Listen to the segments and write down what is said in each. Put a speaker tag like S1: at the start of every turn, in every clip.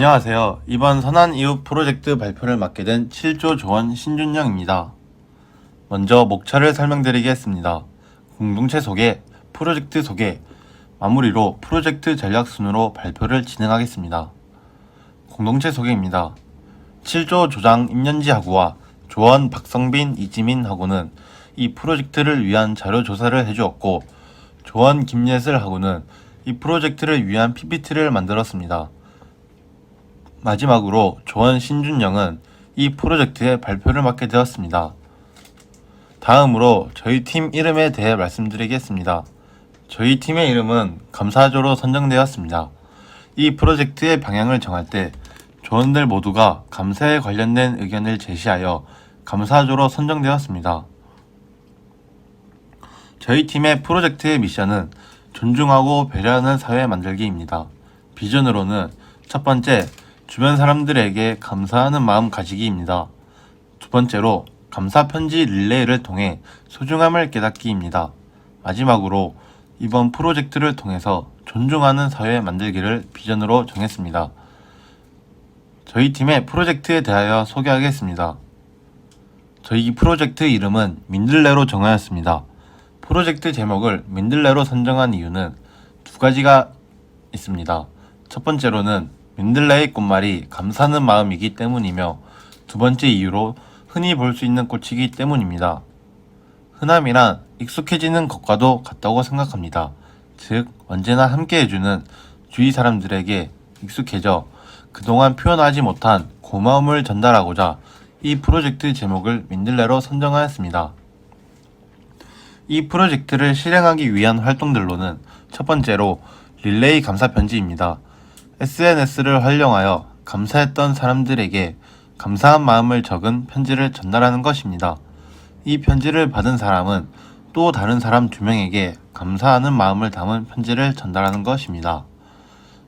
S1: 안녕하세요. 이번 선한이웃 프로젝트 발표를 맡게 된 7조 조원 신준영입니다. 먼저 목차를 설명드리겠습니다. 공동체 소개, 프로젝트 소개, 마무리로 프로젝트 전략 순으로 발표를 진행하겠습니다. 공동체 소개입니다. 7조 조장 임연지 하구와 조원 박성빈 이지민 하구는 이 프로젝트를 위한 자료 조사를 해주었고, 조원 김예슬 하구는 이 프로젝트를 위한 PPT를 만들었습니다. 마지막으로 조원 신준영은 이 프로젝트의 발표를 맡게 되었습니다. 다음으로 저희 팀 이름에 대해 말씀드리겠습니다. 저희 팀의 이름은 감사조로 선정되었습니다. 이 프로젝트의 방향을 정할 때 조원들 모두가 감사에 관련된 의견을 제시하여 감사조로 선정되었습니다. 저희 팀의 프로젝트의 미션은 존중하고 배려하는 사회 만들기입니다. 비전으로는 첫 번째, 주변 사람들에게 감사하는 마음 가지기입니다. 두 번째로, 감사 편지 릴레이를 통해 소중함을 깨닫기입니다. 마지막으로, 이번 프로젝트를 통해서 존중하는 사회 만들기를 비전으로 정했습니다. 저희 팀의 프로젝트에 대하여 소개하겠습니다. 저희 프로젝트 이름은 민들레로 정하였습니다. 프로젝트 제목을 민들레로 선정한 이유는 두 가지가 있습니다. 첫 번째로는 민들레의 꽃말이 감사하는 마음이기 때문이며, 두 번째 이유로 흔히 볼 수 있는 꽃이기 때문입니다. 흔함이란 익숙해지는 것과도 같다고 생각합니다. 즉, 언제나 함께 해주는 주위 사람들에게 익숙해져 그동안 표현하지 못한 고마움을 전달하고자 이 프로젝트 제목을 민들레로 선정하였습니다. 이 프로젝트를 실행하기 위한 활동들로는 첫 번째로 릴레이 감사 편지입니다. SNS를 활용하여 감사했던 사람들에게 감사한 마음을 적은 편지를 전달하는 것입니다. 이 편지를 받은 사람은 또 다른 사람 2명에게 감사하는 마음을 담은 편지를 전달하는 것입니다.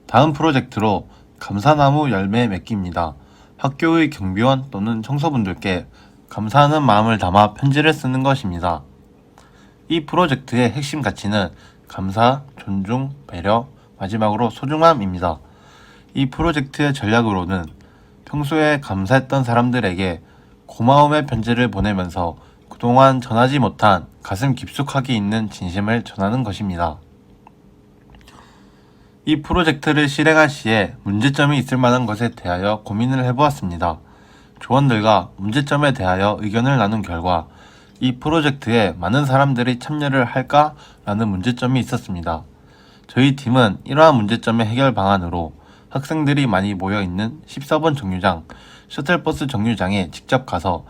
S1: 다음 프로젝트로 감사나무 열매 맺기입니다. 학교의 경비원 또는 청소분들께 감사하는 마음을 담아 편지를 쓰는 것입니다. 이 프로젝트의 핵심 가치는 감사, 존중, 배려, 마지막으로 소중함입니다. 이 프로젝트의 전략으로는 평소에 감사했던 사람들에게 고마움의 편지를 보내면서 그동안 전하지 못한 가슴 깊숙하게 있는 진심을 전하는 것입니다. 이 프로젝트를 실행할 시에 문제점이 있을 만한 것에 대하여 고민을 해보았습니다. 조원들과 문제점에 대하여 의견을 나눈 결과 이 프로젝트에 많은 사람들이 참여를 할까라는 문제점이 있었습니다. 저희 팀은 이러한 문제점의 해결 방안으로 학생들이 많이 모여있는 14번 정류장, 셔틀버스 정류장에 직접 가서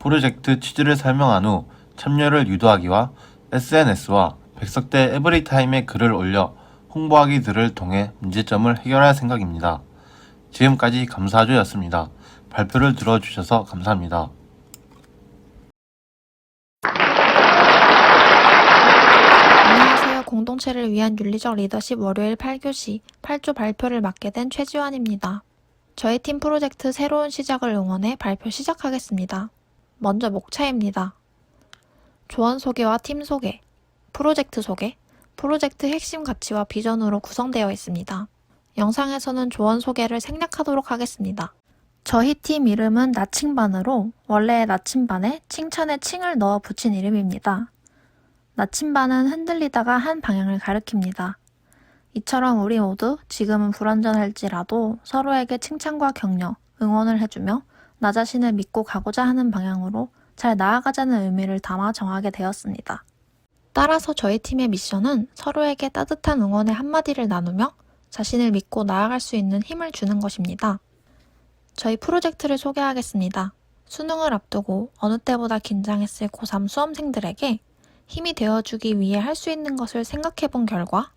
S1: 프로젝트 취지를 설명한 후 참여를 유도하기와 SNS와 백석대 에브리타임에 글을 올려 홍보하기 등을 통해 문제점을 해결할 생각입니다. 지금까지 감사조였습니다. 발표를 들어주셔서 감사합니다.
S2: 안녕하세요. 공동체를 위한 윤리적 리더십 월요일 8교시 8조 발표를 맡게 된 최지환입니다. 저희 팀 프로젝트 새로운 시작을 응원해 발표 시작하겠습니다. 먼저 목차입니다. 조원 소개와 팀 소개, 프로젝트 소개, 프로젝트 핵심 가치와 비전으로 구성되어 있습니다. 영상에서는 조원 소개를 생략하도록 하겠습니다. 저희 팀 이름은 나칭반으로 원래의 나침반에 칭찬의 칭을 넣어 붙인 이름입니다. 나침반은 흔들리다가 한 방향을 가리킵니다. 이처럼 우리 모두 지금은 불완전할지라도 서로에게 칭찬과 격려, 응원을 해주며 나 자신을 믿고 가고자 하는 방향으로 잘 나아가자는 의미를 담아 정하게 되었습니다. 따라서 저희 팀의 미션은 서로에게 따뜻한 응원의 한마디를 나누며 자신을 믿고 나아갈 수 있는 힘을 주는 것입니다. 저희 프로젝트를 소개하겠습니다. 수능을 앞두고 어느 때보다 긴장했을 고3 수험생들에게 힘이 되어주기 위해 할 수 있는 것을 생각해 본 결과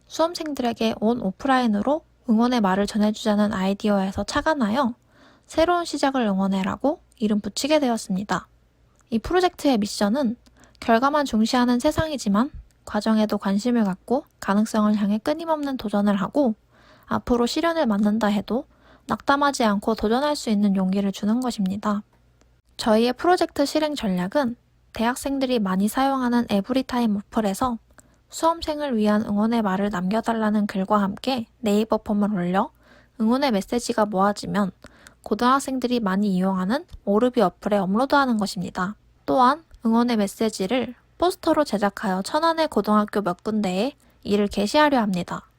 S2: 수험생들에게 온 오프라인으로 응원의 말을 전해주자는 아이디어에서 착안하여 새로운 시작을 응원해라고 이름 붙이게 되었습니다. 이 프로젝트의 미션은 결과만 중시하는 세상이지만 과정에도 관심을 갖고 가능성을 향해 끊임없는 도전을 하고 앞으로 시련을 맞는다 해도 낙담하지 않고 도전할 수 있는 용기를 주는 것입니다. 저희의 프로젝트 실행 전략은 대학생들이 많이 사용하는 에브리타임 어플에서 수험생을 위한 응원의 말을 남겨달라는 글과 함께 네이버 폼을 올려 응원의 메시지가 모아지면 고등학생들이 많이 이용하는 오르비 어플에 업로드하는 것입니다. 또한 응원의 메시지를 포스터로 제작하여 천안의 고등학교 몇 군데에 이를 게시하려 합니다.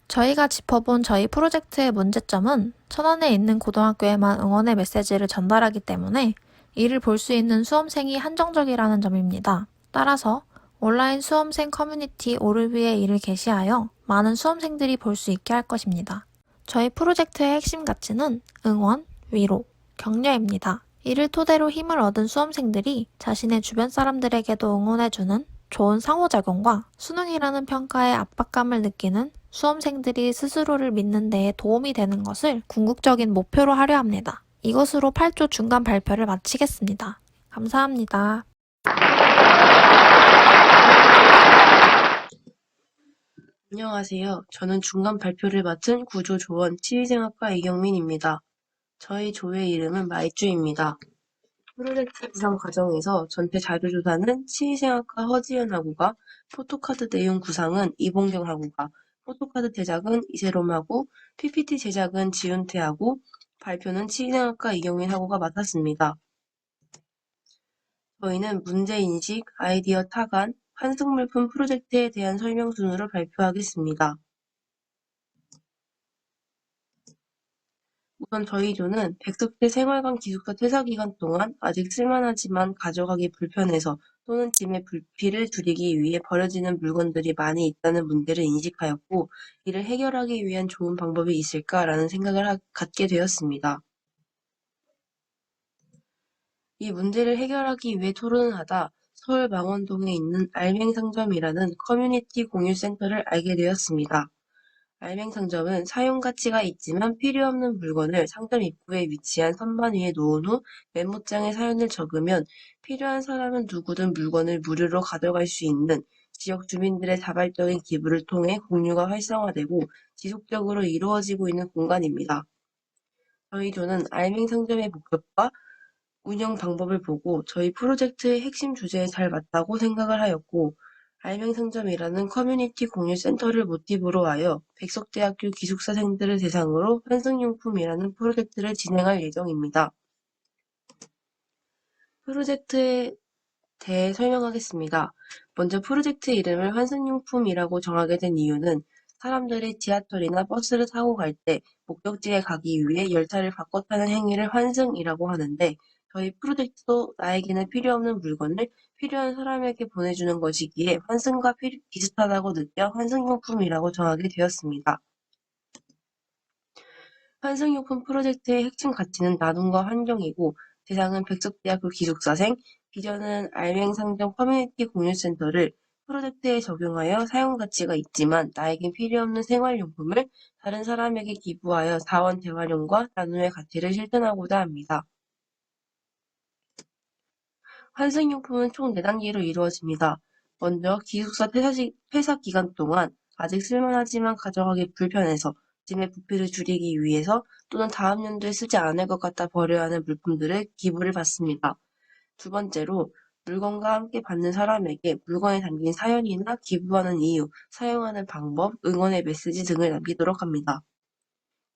S2: 저희가 짚어본 저희 프로젝트의 문제점은 천안에 있는 고등학교에만 응원의 메시지를 전달하기 때문에 이를 볼 수 있는 수험생이 한정적이라는 점입니다. 따라서 온라인 수험생 커뮤니티 오르비에 이를 게시하여 많은 수험생들이 볼 수 있게 할 것입니다. 저희 프로젝트의 핵심 가치는 응원, 위로, 격려입니다. 이를 토대로 힘을 얻은 수험생들이 자신의 주변 사람들에게도 응원해주는 좋은 상호작용과 수능이라는 평가에 압박감을 느끼는 수험생들이 스스로를 믿는 데에 도움이 되는 것을 궁극적인 목표로 하려 합니다. 이것으로 8조 중간 발표를 마치겠습니다. 감사합니다.
S3: 안녕하세요. 저는 중간 발표를 맡은 구조조원 치위생학과 이경민입니다. 저희 조의 이름은 마이쭈입니다. 프로젝트 구상 과정에서 전체 자료조사는 치위생학과 허지연 학우가, 포토카드 내용 구상은 이봉경 학우가, 포토카드 제작은 이세롬 학우, PPT 제작은 지윤태 학우, 발표는 치위생학과 이경민 학우가 맡았습니다. 저희는 문제인식, 아이디어 타관, 환승물품 프로젝트에 대한 설명 순으로 발표하겠습니다. 우선 저희 조는 백석대 생활관 기숙사 퇴사 기간 동안 아직 쓸만하지만 가져가기 불편해서 또는 짐의 부피를 줄이기 위해 버려지는 물건들이 많이 있다는 문제를 인식하였고, 이를 해결하기 위한 좋은 방법이 있을까라는 생각을 갖게 되었습니다. 이 문제를 해결하기 위해 토론을 하다 서울 망원동에 있는 알맹상점이라는 커뮤니티 공유센터를 알게 되었습니다. 알맹상점은 사용 가치가 있지만 필요 없는 물건을 상점 입구에 위치한 선반 위에 놓은 후 메모장에 사연을 적으면 필요한 사람은 누구든 물건을 무료로 가져갈 수 있는 지역 주민들의 자발적인 기부를 통해 공유가 활성화되고 지속적으로 이루어지고 있는 공간입니다. 저희 조는 알맹상점의 목적과 운영 방법을 보고 저희 프로젝트의 핵심 주제에 잘 맞다고 생각을 하였고, 알맹상점이라는 커뮤니티 공유 센터를 모티브로 하여 백석대학교 기숙사생들을 대상으로 환승용품이라는 프로젝트를 진행할 예정입니다. 프로젝트에 대해 설명하겠습니다. 먼저 프로젝트 이름을 환승용품이라고 정하게 된 이유는 사람들이 지하철이나 버스를 타고 갈 때 목적지에 가기 위해 열차를 바꿔 타는 행위를 환승이라고 하는데, 저희 프로젝트도 나에게는 필요 없는 물건을 필요한 사람에게 보내주는 것이기에 환승과 비슷하다고 느껴 환승용품이라고 정하게 되었습니다. 환승용품 프로젝트의 핵심 가치는 나눔과 환경이고, 대상은 백석대학교 기숙사생, 비전은 알맹상점 커뮤니티 공유센터를 프로젝트에 적용하여 사용 가치가 있지만 나에겐 필요 없는 생활용품을 다른 사람에게 기부하여 자원 재활용과 나눔의 가치를 실천하고자 합니다. 환승용품은 총 4단계로 이루어집니다. 먼저 기숙사 퇴사 기간 동안 아직 쓸만하지만 가져가기 불편해서 짐의 부피를 줄이기 위해서 또는 다음 연도에 쓰지 않을 것 같아 버려야 하는 물품들을 기부를 받습니다. 두 번째로 물건과 함께 받는 사람에게 물건에 담긴 사연이나 기부하는 이유, 사용하는 방법, 응원의 메시지 등을 남기도록 합니다.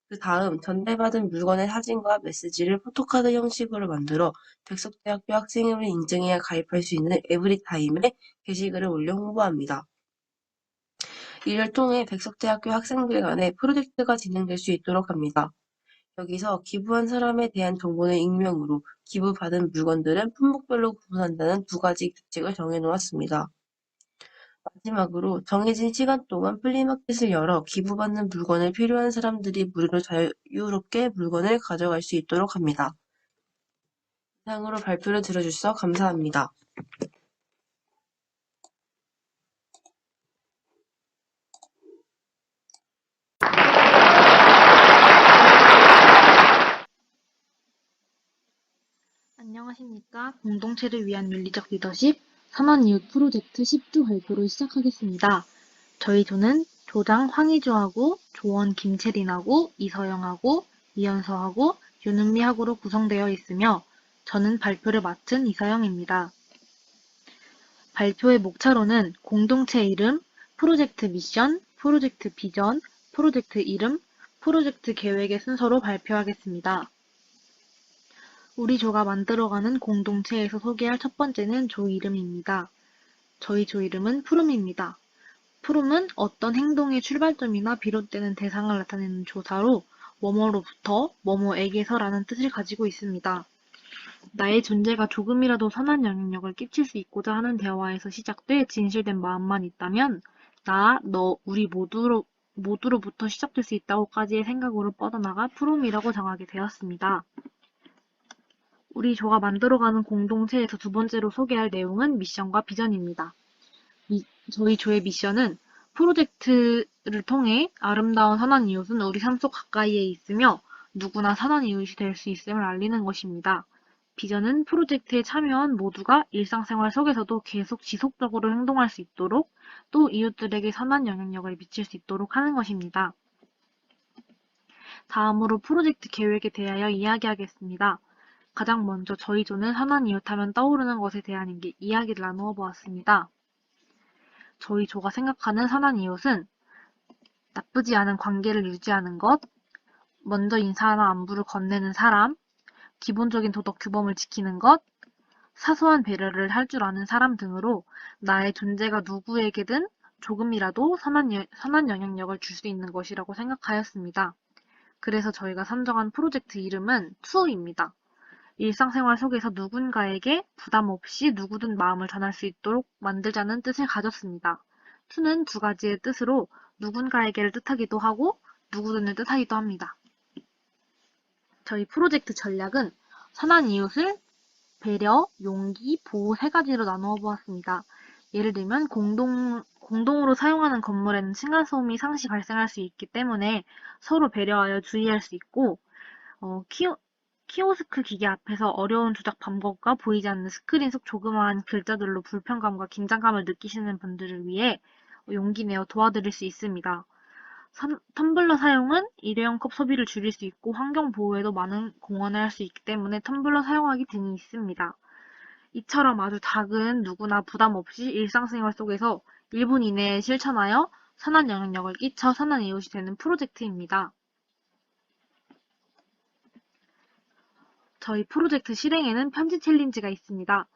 S3: 그 다음 전달받은 물건의 사진과 메시지를 포토카드 형식으로 만들어 백석대학교 학생임을 인증해야 가입할 수 있는 에브리타임에 게시글을 올려 홍보합니다. 이를 통해 백석대학교 학생들 간에 프로젝트가 진행될 수 있도록 합니다. 여기서 기부한 사람에 대한 정보는 익명으로, 기부받은 물건들은 품목별로 구분한다는 두 가지 규칙을 정해놓았습니다. 마지막으로 정해진 시간 동안 플리마켓을 열어 기부받는 물건을 필요한 사람들이 무료로 자유롭게 물건을 가져갈 수 있도록 합니다. 이상으로 발표를 들어주셔서 감사합니다.
S4: 안녕하십니까. 공동체를 위한 윤리적 리더십 선언이웃 프로젝트 10주 발표를 시작하겠습니다. 저희 조는 조장 황희주하고 조원 김채린하고 이서영하고 이현서하고 윤은미하고로 구성되어 있으며 저는 발표를 맡은 이서영입니다. 발표의 목차로는 공동체 이름, 프로젝트 미션, 프로젝트 비전, 프로젝트 이름, 프로젝트 계획의 순서로 발표하겠습니다. 우리 조가 만들어가는 공동체에서 소개할 첫 번째는 조 이름입니다. 저희 조 이름은 푸름입니다. 푸름은 어떤 행동의 출발점이나 비롯되는 대상을 나타내는 조사로 뭐뭐로부터 뭐뭐에게서라는 뜻을 가지고 있습니다. 나의 존재가 조금이라도 선한 영향력을 끼칠 수 있고자 하는 대화에서 시작돼 진실된 마음만 있다면 나, 너, 우리 모두로부터 시작될 수 있다고까지의 생각으로 뻗어나가 푸름이라고 정하게 되었습니다. 우리 조가 만들어가는 공동체에서 두 번째로 소개할 내용은 미션과 비전입니다. 저희 조의 미션은 프로젝트를 통해 아름다운 선한 이웃은 우리 삶 속 가까이에 있으며 누구나 선한 이웃이 될 수 있음을 알리는 것입니다. 비전은 프로젝트에 참여한 모두가 일상생활 속에서도 계속 지속적으로 행동할 수 있도록 또 이웃들에게 선한 영향력을 미칠 수 있도록 하는 것입니다. 다음으로 프로젝트 계획에 대하여 이야기하겠습니다. 가장 먼저 저희 조는 선한 이웃하면 떠오르는 것에 대한 이야기를 나누어 보았습니다. 저희 조가 생각하는 선한 이웃은 나쁘지 않은 관계를 유지하는 것, 먼저 인사나 안부를 건네는 사람, 기본적인 도덕 규범을 지키는 것, 사소한 배려를 할 줄 아는 사람 등으로 나의 존재가 누구에게든 조금이라도 선한 영향력을 줄 수 있는 것이라고 생각하였습니다. 그래서 저희가 선정한 프로젝트 이름은 투입니다. 일상생활 속에서 누군가에게 부담 없이 누구든 마음을 전할 수 있도록 만들자는 뜻을 가졌습니다. 투는 두 가지의 뜻으로 누군가에게를 뜻하기도 하고 누구든을 뜻하기도 합니다. 저희 프로젝트 전략은 선한 이웃을 배려, 용기, 보호 세 가지로 나누어 보았습니다. 예를 들면 공동으로 사용하는 건물에는 층간소음이 상시 발생할 수 있기 때문에 서로 배려하여 주의할 수 있고 키오스크 기계 앞에서 어려운 조작 방법과 보이지 않는 스크린 속 조그마한 글자들로 불편감과 긴장감을 느끼시는 분들을 위해 용기 내어 도와드릴 수 있습니다. 텀블러 사용은 일회용 컵 소비를 줄일 수 있고 환경 보호에도 많은 공헌을 할 수 있기 때문에 텀블러 사용하기 등이 있습니다. 이처럼 아주 작은 누구나 부담 없이 일상생활 속에서 1분 이내에 실천하여 선한 영향력을 끼쳐 선한 이웃이 되는 프로젝트입니다. 저희 프로젝트 실행에는 편지 챌린지가 있습니다.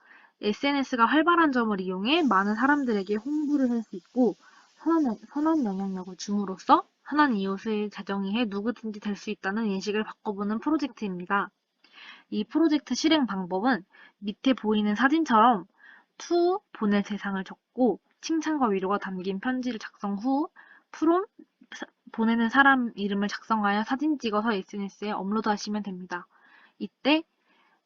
S4: SNS가 활발한 점을 이용해 많은 사람들에게 홍보를 할 수 있고 선한 영향력을 줌으로써 선한 이웃을 자정의해 누구든지 될 수 있다는 인식을 바꿔보는 프로젝트입니다. 이 프로젝트 실행 방법은 밑에 보이는 사진처럼 보낼 대상을 적고 칭찬과 위로가 담긴 편지를 작성 후 보내는 사람 이름을 작성하여 사진 찍어서 SNS에 업로드하시면 됩니다. 이때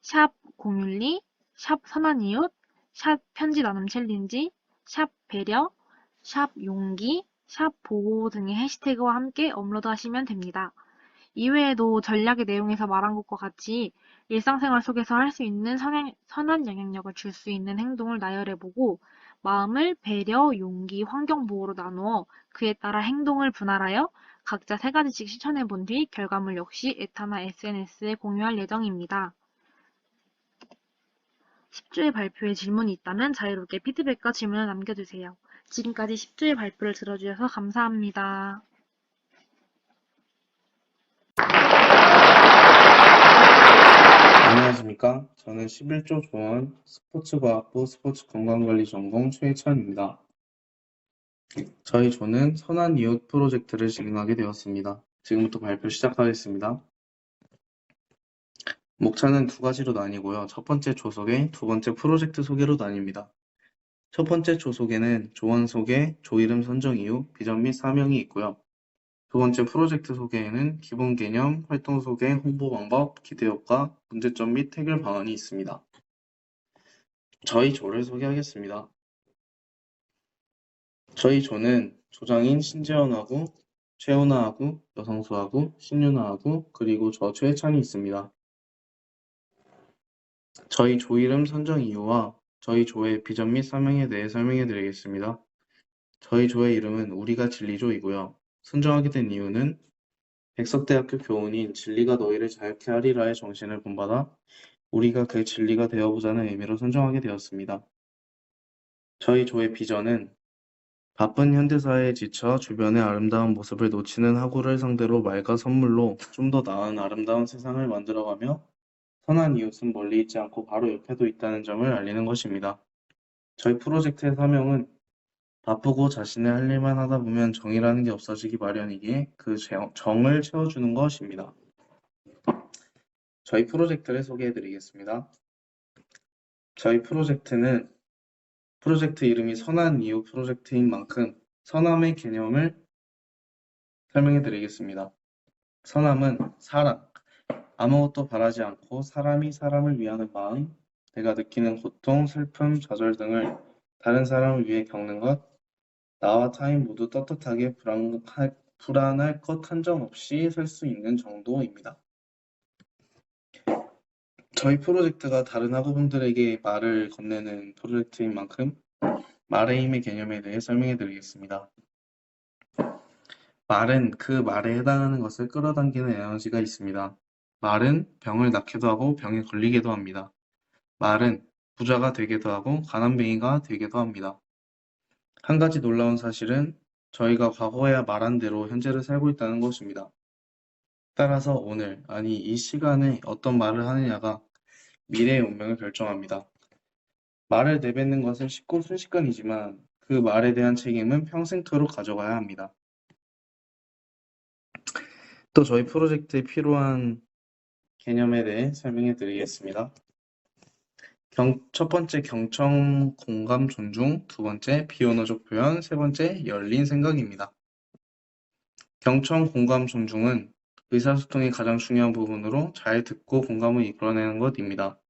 S4: 샵 공윤리, 샵 선한이웃, 샵 편지 나눔 챌린지, 샵 배려, 샵 용기, 샵 보호 등의 해시태그와 함께 업로드하시면 됩니다. 이외에도 전략의 내용에서 말한 것과 같이 일상생활 속에서 할 수 있는 선한 영향력을 줄 수 있는 행동을 나열해보고 마음을 배려, 용기, 환경보호로 나누어 그에 따라 행동을 분할하여 각자 3가지씩 실천해본 뒤 결과물 역시 에타나 SNS에 공유할 예정입니다. 10주의 발표에 질문이 있다면 자유롭게 피드백과 질문을 남겨주세요. 지금까지 10주의 발표를 들어주셔서 감사합니다.
S5: 안녕하십니까. 저는 11조 조원 스포츠과학부 스포츠건강관리 전공 최혜찬입니다. 저희 조는 선한 이웃 프로젝트를 진행하게 되었습니다. 지금부터 발표 시작하겠습니다. 목차는 두 가지로 나뉘고요. 첫 번째 조 소개, 두 번째 프로젝트 소개로 나뉩니다. 첫 번째 조 소개는 조원 소개, 조 이름 선정 이유, 비전 및 사명이 있고요. 두 번째 프로젝트 소개에는 기본 개념, 활동 소개, 홍보 방법, 기대 효과, 문제점 및 해결 방안이 있습니다. 저희 조를 소개하겠습니다. 저희 조는 조장인 신재원하고 최훈아하고 여성수하고 신윤아하고 그리고 저 최혜찬이 있습니다. 저희 조 이름 선정 이유와 저희 조의 비전 및 사명에 대해 설명해 드리겠습니다. 저희 조의 이름은 우리가 진리조이고요. 선정하게 된 이유는 백석대학교 교훈인 진리가 너희를 자유케 하리라의 정신을 본받아 우리가 그 진리가 되어보자는 의미로 선정하게 되었습니다. 저희 조의 비전은 바쁜 현대사회에 지쳐 주변의 아름다운 모습을 놓치는 하구를 상대로 말과 선물로 좀 더 나은 아름다운 세상을 만들어가며 선한 이웃은 멀리 있지 않고 바로 옆에도 있다는 점을 알리는 것입니다. 저희 프로젝트의 사명은 바쁘고 자신의 할 일만 하다 보면 정이라는 게 없어지기 마련이기에 그 정을 채워주는 것입니다. 저희 프로젝트를 소개해 드리겠습니다. 저희 프로젝트 이름이 선한 이웃 프로젝트인 만큼 선함의 개념을 설명해 드리겠습니다. 선함은 사랑, 아무것도 바라지 않고 사람이 사람을 위하는 마음, 내가 느끼는 고통, 슬픔, 좌절 등을 다른 사람을 위해 겪는 것, 나와 타인 모두 떳떳하게 불안할 것 한점 없이 살 수 있는 정도입니다. 저희 프로젝트가 다른 학우분들에게 말을 건네는 프로젝트인 만큼 말의 힘의 개념에 대해 설명해 드리겠습니다. 말은 그 말에 해당하는 것을 끌어당기는 에너지가 있습니다. 말은 병을 낫기도 하고 병에 걸리기도 합니다. 말은 부자가 되기도 하고 가난뱅이가 되기도 합니다. 한 가지 놀라운 사실은 저희가 과거에 말한 대로 현재를 살고 있다는 것입니다. 따라서 오늘, 아니 이 시간에 어떤 말을 하느냐가 미래의 운명을 결정합니다. 말을 내뱉는 것은 쉽고 순식간이지만 그 말에 대한 책임은 평생토록 가져가야 합니다. 또 저희 프로젝트에 필요한 개념에 대해 설명해 드리겠습니다. 첫 번째 경청, 공감, 존중, 두 번째 비언어적 표현, 세 번째 열린 생각입니다. 경청, 공감, 존중은 의사소통의 가장 중요한 부분으로 잘 듣고 공감을 이끌어내는 것입니다.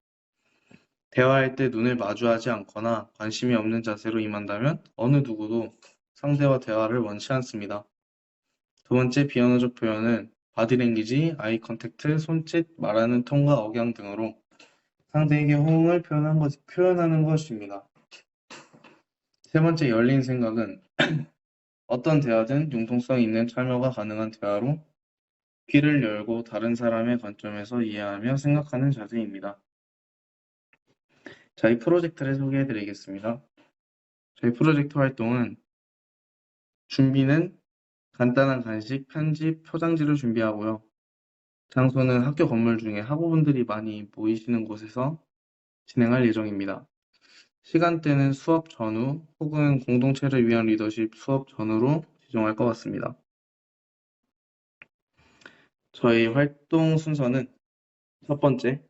S5: 대화할 때 눈을 마주하지 않거나 관심이 없는 자세로 임한다면 어느 누구도 상대와 대화를 원치 않습니다. 두 번째 비언어적 표현은 바디랭귀지, 아이 컨택트, 손짓, 말하는 톤과 억양 등으로 상대에게 호응을 표현하는 것입니다. 세 번째 열린 생각은 어떤 대화든 융통성 있는 참여가 가능한 대화로 귀를 열고 다른 사람의 관점에서 이해하며 생각하는 자세입니다. 저희 프로젝트를 소개해 드리겠습니다. 저희 프로젝트 활동은 준비는 간단한 간식, 편집, 포장지를 준비하고요. 장소는 학교 건물 중에 학우분들이 많이 모이시는 곳에서 진행할 예정입니다. 시간대는 수업 전후 혹은 공동체를 위한 리더십 수업 전후로 지정할 것 같습니다. 저희 활동 순서는 첫 번째,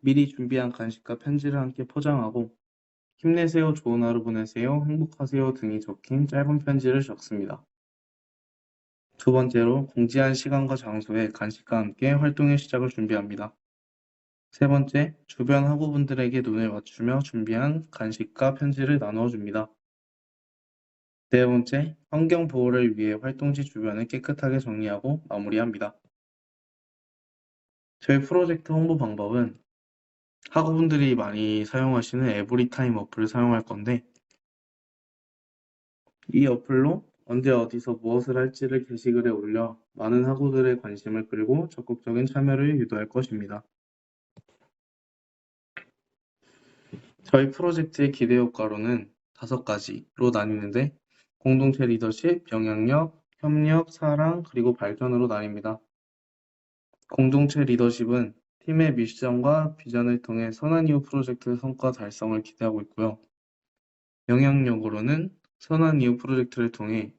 S5: 미리 준비한 간식과 편지를 함께 포장하고 힘내세요, 좋은 하루 보내세요, 행복하세요 등이 적힌 짧은 편지를 적습니다. 두 번째로 공지한 시간과 장소에 간식과 함께 활동의 시작을 준비합니다. 세 번째, 주변 학우분들에게 눈을 맞추며 준비한 간식과 편지를 나누어 줍니다. 네 번째, 환경 보호를 위해 활동지 주변을 깨끗하게 정리하고 마무리합니다. 저희 프로젝트 홍보 방법은 학우분들이 많이 사용하시는 에브리타임 어플을 사용할 건데 이 어플로 언제 어디서 무엇을 할지를 게시글에 올려 많은 학우들의 관심을 끌고 적극적인 참여를 유도할 것입니다. 저희 프로젝트의 기대 효과로는 5가지로 나뉘는데 공동체 리더십, 영향력, 협력, 사랑, 그리고 발전으로 나뉩니다. 공동체 리더십은 팀의 미션과 비전을 통해 선한 이웃 프로젝트 성과 달성을 기대하고 있고요. 영향력으로는 선한 이웃 프로젝트를 통해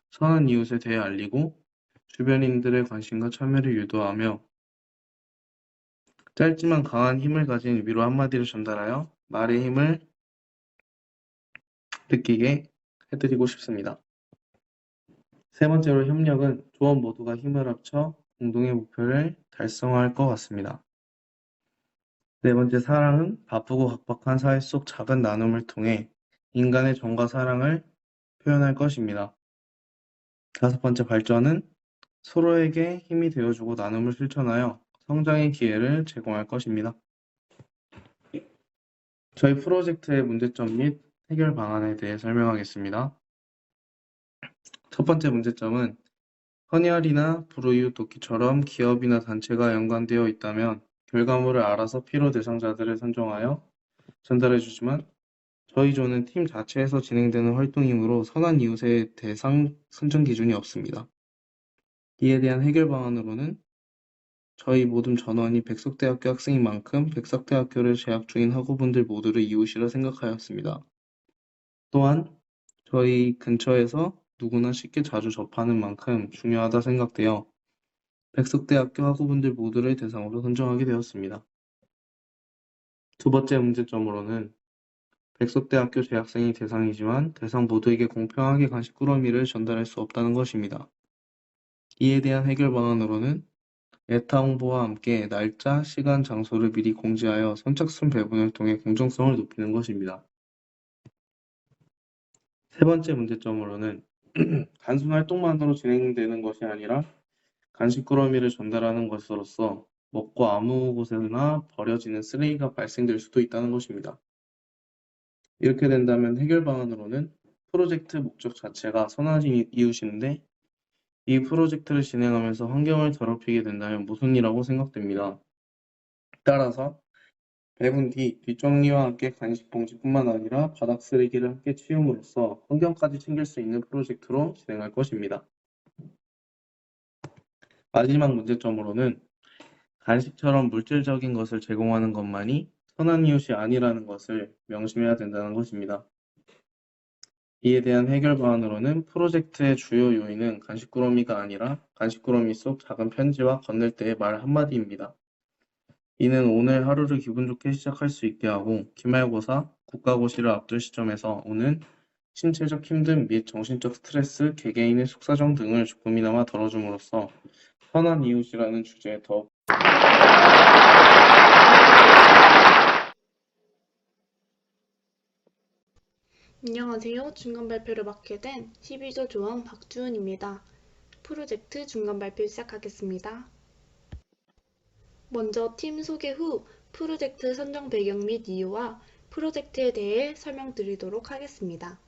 S5: 선한 이웃에 대해 알리고 주변인들의 관심과 참여를 유도하며 짧지만 강한 힘을 가진 위로 한마디를 전달하여 말의 힘을 느끼게 해드리고 싶습니다. 세 번째로 협력은 조원 모두가 힘을 합쳐 공동의 목표를 달성할 것 같습니다. 네 번째 사랑은 바쁘고 각박한 사회 속 작은 나눔을 통해 인간의 정과 사랑을 표현할 것입니다. 다섯 번째 발전은 서로에게 힘이 되어주고 나눔을 실천하여 성장의 기회를 제공할 것입니다. 저희 프로젝트의 문제점 및 해결 방안에 대해 설명하겠습니다. 첫 번째 문제점은 헌혈이나 불우이웃 돕기처럼 기업이나 단체가 연관되어 있다면 결과물을 알아서 필요 대상자들을 선정하여 전달해 주지만 저희 조는 팀 자체에서 진행되는 활동이므로 선한 이웃의 대상 선정 기준이 없습니다. 이에 대한 해결 방안으로는 저희 모든 전원이 백석대학교 학생인 만큼 백석대학교를 재학 중인 학우분들 모두를 이웃이라 생각하였습니다. 또한 저희 근처에서 누구나 쉽게 자주 접하는 만큼 중요하다 생각되어 백석대학교 학우분들 모두를 대상으로 선정하게 되었습니다. 두 번째 문제점으로는 백석대학교 재학생이 대상이지만 대상 모두에게 공평하게 간식 꾸러미를 전달할 수 없다는 것입니다. 이에 대한 해결 방안으로는 예타 홍보와 함께 날짜, 시간, 장소를 미리 공지하여 선착순 배분을 통해 공정성을 높이는 것입니다. 세 번째 문제점으로는 단순 활동만으로 진행되는 것이 아니라 간식 꾸러미를 전달하는 것으로서 먹고 아무 곳에나 버려지는 쓰레기가 발생될 수도 있다는 것입니다. 이렇게 된다면 해결 방안으로는 프로젝트 목적 자체가 선한 이웃인데 이 프로젝트를 진행하면서 환경을 더럽히게 된다면 무슨 일이라고 생각됩니다. 따라서 배분 뒤 뒷정리와 함께 간식 봉지뿐만 아니라 바닥 쓰레기를 함께 치움으로써 환경까지 챙길 수 있는 프로젝트로 진행할 것입니다. 마지막 문제점으로는 간식처럼 물질적인 것을 제공하는 것만이 선한 이웃이 아니라는 것을 명심해야 된다는 것입니다. 이에 대한 해결 방안으로는 프로젝트의 주요 요인은 간식꾸러미가 아니라 간식꾸러미 속 작은 편지와 건넬 때의 말 한마디입니다. 이는 오늘 하루를 기분 좋게 시작할 수 있게 하고 기말고사, 국가고시를 앞둔 시점에서 오는 신체적 힘듦 및 정신적 스트레스, 개개인의 속사정 등을 조금이나마 덜어줌으로써 선한 이웃이라는 주제에 더욱
S6: 안녕하세요. 중간 발표를 맡게 된 12조 조원 박주은입니다. 프로젝트 중간 발표 시작하겠습니다. 먼저 팀 소개 후 프로젝트 선정 배경 및 이유와 프로젝트에 대해 설명드리도록 하겠습니다.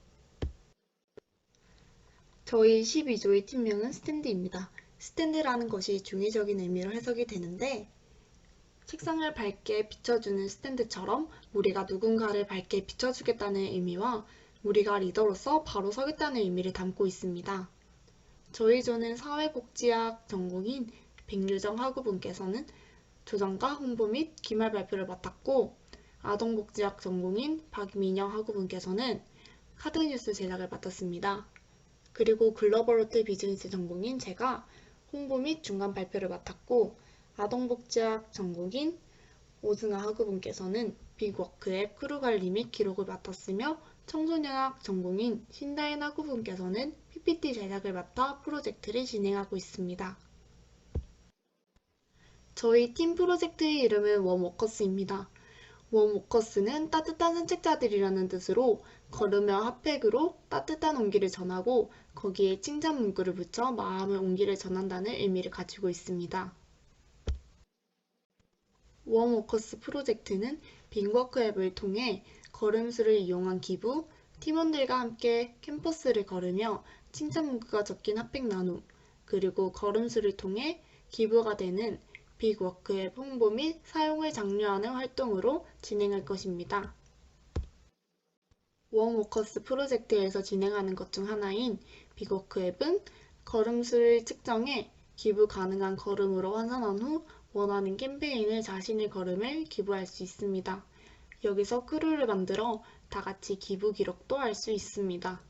S6: 저희 12조의 팀명은 스탠드입니다. 스탠드라는 것이 중의적인 의미로 해석이 되는데 책상을 밝게 비춰주는 스탠드처럼 우리가 누군가를 밝게 비춰주겠다는 의미와 우리가 리더로서 바로 서겠다는 의미를 담고 있습니다. 저희 조는 사회복지학 전공인 백유정 학우분께서는 조정과 홍보 및 기말 발표를 맡았고 아동복지학 전공인 박민영 학우분께서는 카드뉴스 제작을 맡았습니다. 그리고 글로벌 호텔 비즈니스 전공인 제가 홍보 및 중간 발표를 맡았고 아동복지학 전공인 오승아 학우분께서는 빅워크 앱 크루 관리 및 기록을 맡았으며 청소년학 전공인 신다인 학우분께서는 PPT 제작을 맡아 프로젝트를 진행하고 있습니다. 저희 팀 프로젝트의 이름은 웜워커스입니다. 웜워커스는 따뜻한 산책자들이라는 뜻으로 걸으며 핫팩으로 따뜻한 온기를 전하고 거기에 칭찬 문구를 붙여 마음의 온기를 전한다는 의미를 가지고 있습니다. 웜워커스 프로젝트는 빅워크 앱을 통해 걸음수를 이용한 기부, 팀원들과 함께 캠퍼스를 걸으며 칭찬 문구가 적힌 핫팩 나눔, 그리고 걸음수를 통해 기부가 되는 빅워크 앱 홍보 및 사용을 장려하는 활동으로 진행할 것입니다. 웜워커스 프로젝트에서 진행하는 것 중 하나인 빅워크 앱은 걸음수를 측정해 기부 가능한 걸음으로 환산한 후 원하는 캠페인을 자신의 걸음을 기부할 수 있습니다. 여기서 크루를 만들어 다 같이 기부 기록도 할 수 있습니다.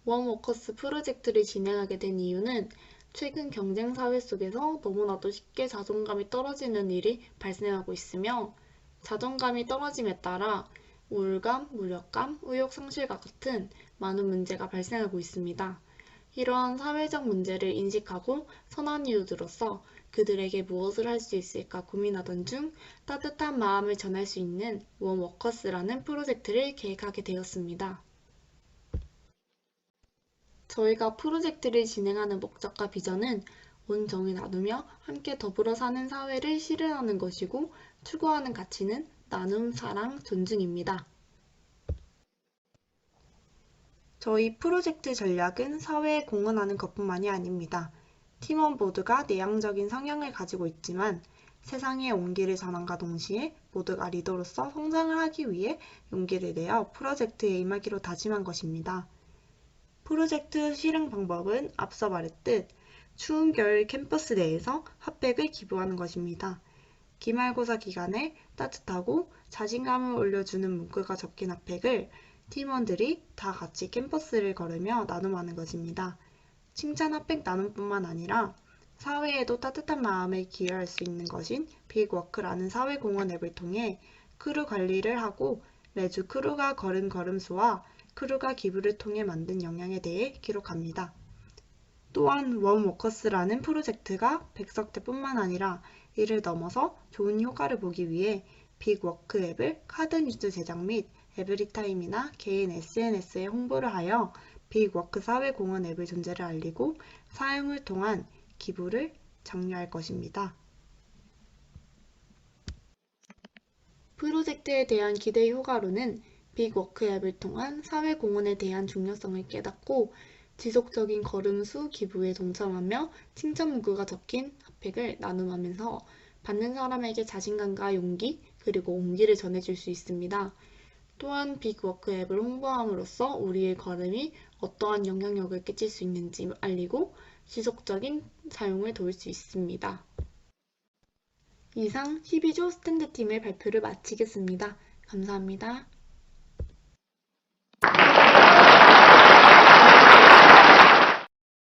S6: 웜워커스 프로젝트를 진행하게 된 이유는 최근 경쟁 사회 속에서 너무나도 쉽게 자존감이 떨어지는 일이 발생하고 있으며 자존감이 떨어짐에 따라 우울감, 무력감, 의욕 상실과 같은 많은 문제가 발생하고 있습니다. 이러한 사회적 문제를 인식하고 선한 이웃으로서 그들에게 무엇을 할 수 있을까 고민하던 중 따뜻한 마음을 전할 수 있는 웜워커스라는 프로젝트를 계획하게 되었습니다. 저희가 프로젝트를 진행하는 목적과 비전은 온 정을 나누며 함께 더불어 사는 사회를 실현하는 것이고 추구하는 가치는 나눔, 사랑, 존중입니다. 저희 프로젝트 전략은 사회에 공헌하는 것뿐만이 아닙니다. 팀원 모두가 내향적인 성향을 가지고 있지만 세상의 온기를 전함과 동시에 모두가 리더로서 성장을 하기 위해 용기를 내어 프로젝트에 임하기로 다짐한 것입니다. 프로젝트 실행 방법은 앞서 말했듯 추운 겨울 캠퍼스 내에서 핫팩을 기부하는 것입니다. 기말고사 기간에 따뜻하고 자신감을 올려주는 문구가 적힌 핫팩을 팀원들이 다 같이 캠퍼스를 걸으며 나눔하는 것입니다. 칭찬 핫팩 나눔뿐만 아니라 사회에도 따뜻한 마음을 기여할 수 있는 것인 빅워크라는 사회공헌 앱을 통해 크루 관리를 하고 매주 크루가 걸은 걸음수와 크루가 기부를 통해 만든 영향에 대해 기록합니다. 또한 웜워커스라는 프로젝트가 백석대뿐만 아니라 이를 넘어서 좋은 효과를 보기 위해 빅워크 앱을 카드뉴스 제작 및 에브리타임이나 개인 SNS에 홍보를 하여 빅워크 사회공헌 앱의 존재를 알리고 사용을 통한 기부를 장려할 것입니다. 프로젝트에 대한 기대 효과로는 빅워크 앱을 통한 사회공헌에 대한 중요성을 깨닫고 지속적인 걸음수 기부에 동참하며 칭찬 문구가 적힌 핫팩을 나눔하면서 받는 사람에게 자신감과 용기 그리고 온기를 전해줄 수 있습니다. 또한 빅워크 앱을 홍보함으로써 우리의 걸음이 어떠한 영향력을 끼칠 수 있는지 알리고 지속적인 사용을 도울 수 있습니다. 이상 12조 스탠드팀의 발표를 마치겠습니다. 감사합니다.